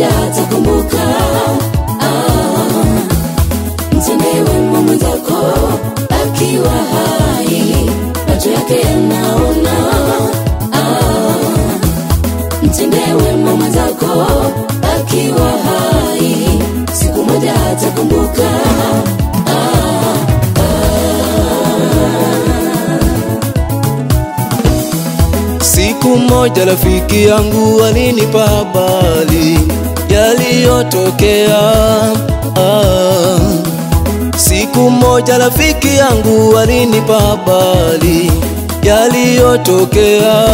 moja atakumbuka. Mtendee wema mwenzako akiwa hai, macho yake yanaona. Mtendee wema mwenzako akiwa hai, siku moja atakumbuka. Siku moja rafiki yangu alinipa habari yaliyotokea. Siku moja rafiki yangu alinipa habari yaliyotokea.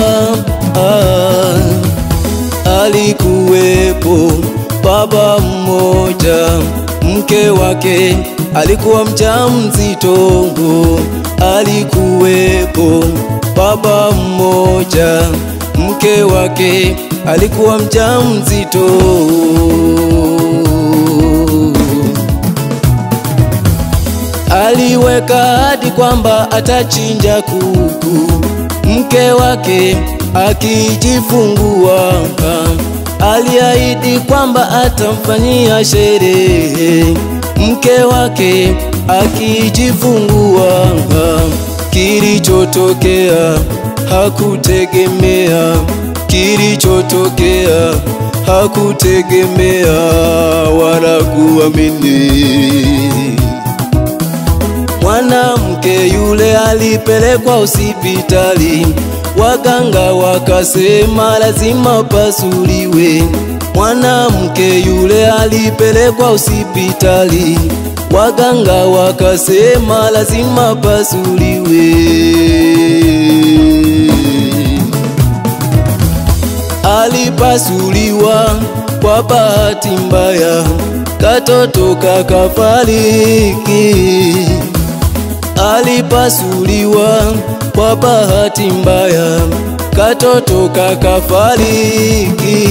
Alikuwepo baba mmoja, mke wake alikuwa mjamzito. Alikuwepo baba mmoja, mke wake alikuwa mjamzito. Aliweka ahadi kwamba atachinja kuku mke wake akijifungua. Aliahidi kwamba atamfanyia sherehe mke wake akijifungua. Kilichotokea hakutegemea, kilichotokea hakutegemea wala kuamini. Mwanamke yule alipelekwa hospitali, waganga wakasema lazima pasuliwe. Mwanamke yule alipelekwa hospitali, waganga wakasema lazima pasuliwe. Alipasuliwa kwa bahati mbaya, katoto kakafariki. Alipasuliwa kwa bahati mbaya, katoto kakafariki.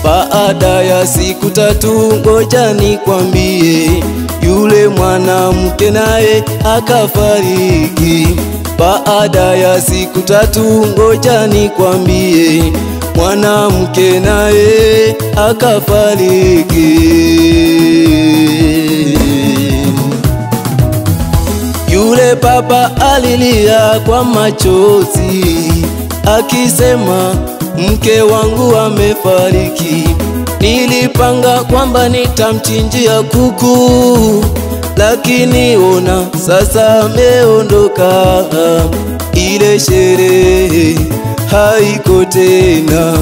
Baada ya siku 3, ngoja nikwambie, yule mwanamke naye akafariki. Baada ya siku 3, ngoja nikwambie, mwanamke naye akafariki. Yule baba alilia kwa machozi akisema, mke wangu amefariki. Nilipanga kwamba nitamchinjia kuku, lakini ona sasa ameondoka. Ile sherehe haiko tena,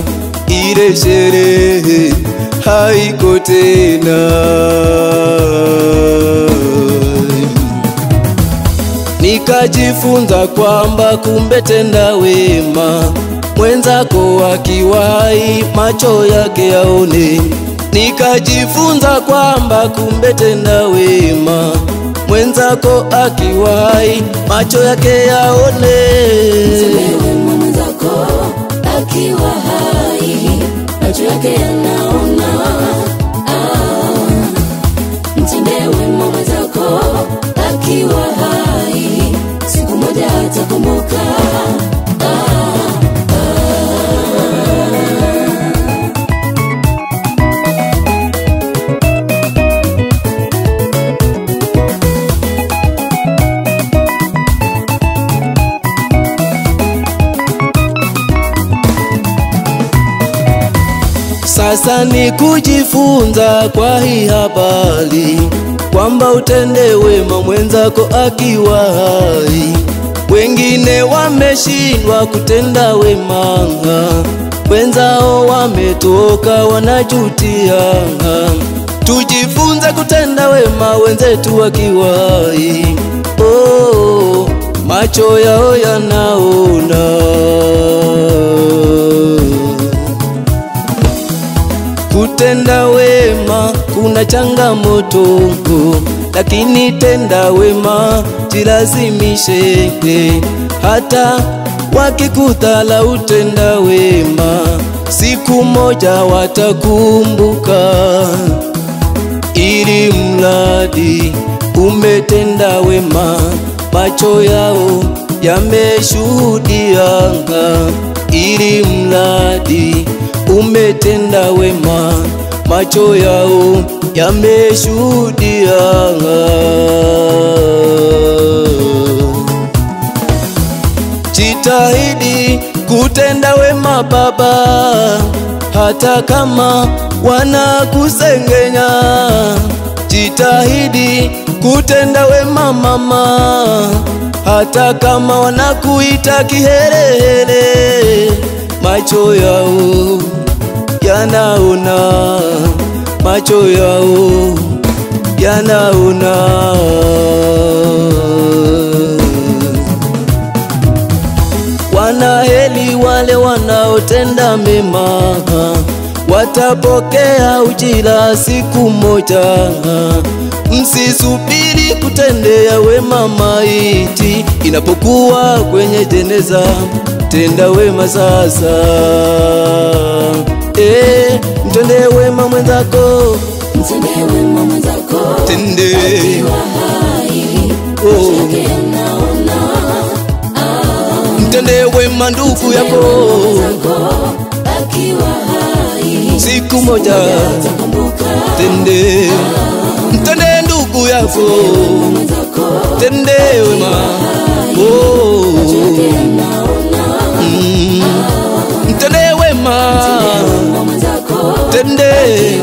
ile sherehe haiko tena. Nikajifunza kwamba kumbe tenda wema mwenzako akiwahi, macho yake yaone. Nikajifunza kwamba kumbe tenda wema mwenzako akiwahi, macho yake yaone. Mtendee wema mwenzako akiwa hai, macho yake yanaona. Mtendee wema mwenzako akiwa hai, siku moja atakumbuka. Sasa ni kujifunza kwa hii habari kwamba utende wema mwenzako akiwa hai. Wengine wameshindwa kutenda wema, wenzao wametoka wanajutia. Tujifunze kutenda wema wenzetu wakiwa hai. Oh, macho yao yanaona. Kutenda wema kuna changamoto, lakini tenda wema jilazimishe. Hata wakikudharau utenda wema, siku moja watakumbuka. Ili mradi umetenda wema, macho yao yameshuhudia. Ili mradi umetenda wema, macho yao yameshuhudia. Jitahidi kutenda wema Baba, hata kama wanakusengenya. Jitahidi kutenda wema Mama, hata kama wanakuita kiherehere. Macho yao yanaona, macho yao yanaona. Wanaheri wale wanaotenda mema, watapokea ujira siku moja. Msisubiri kutendea wema maiti inapokuwa kwenye jeneza, tenda wema sasa. Mtendee wema mwenzako, mtendee wema mwenzako, tende akiwa hai, macho yake yanaona. Mtendee wema ndugu yako, akiwa hai, siku moja atakumbuka. tende. Mtendee ndugu yako, tendee wema. Mtendee wema, tende.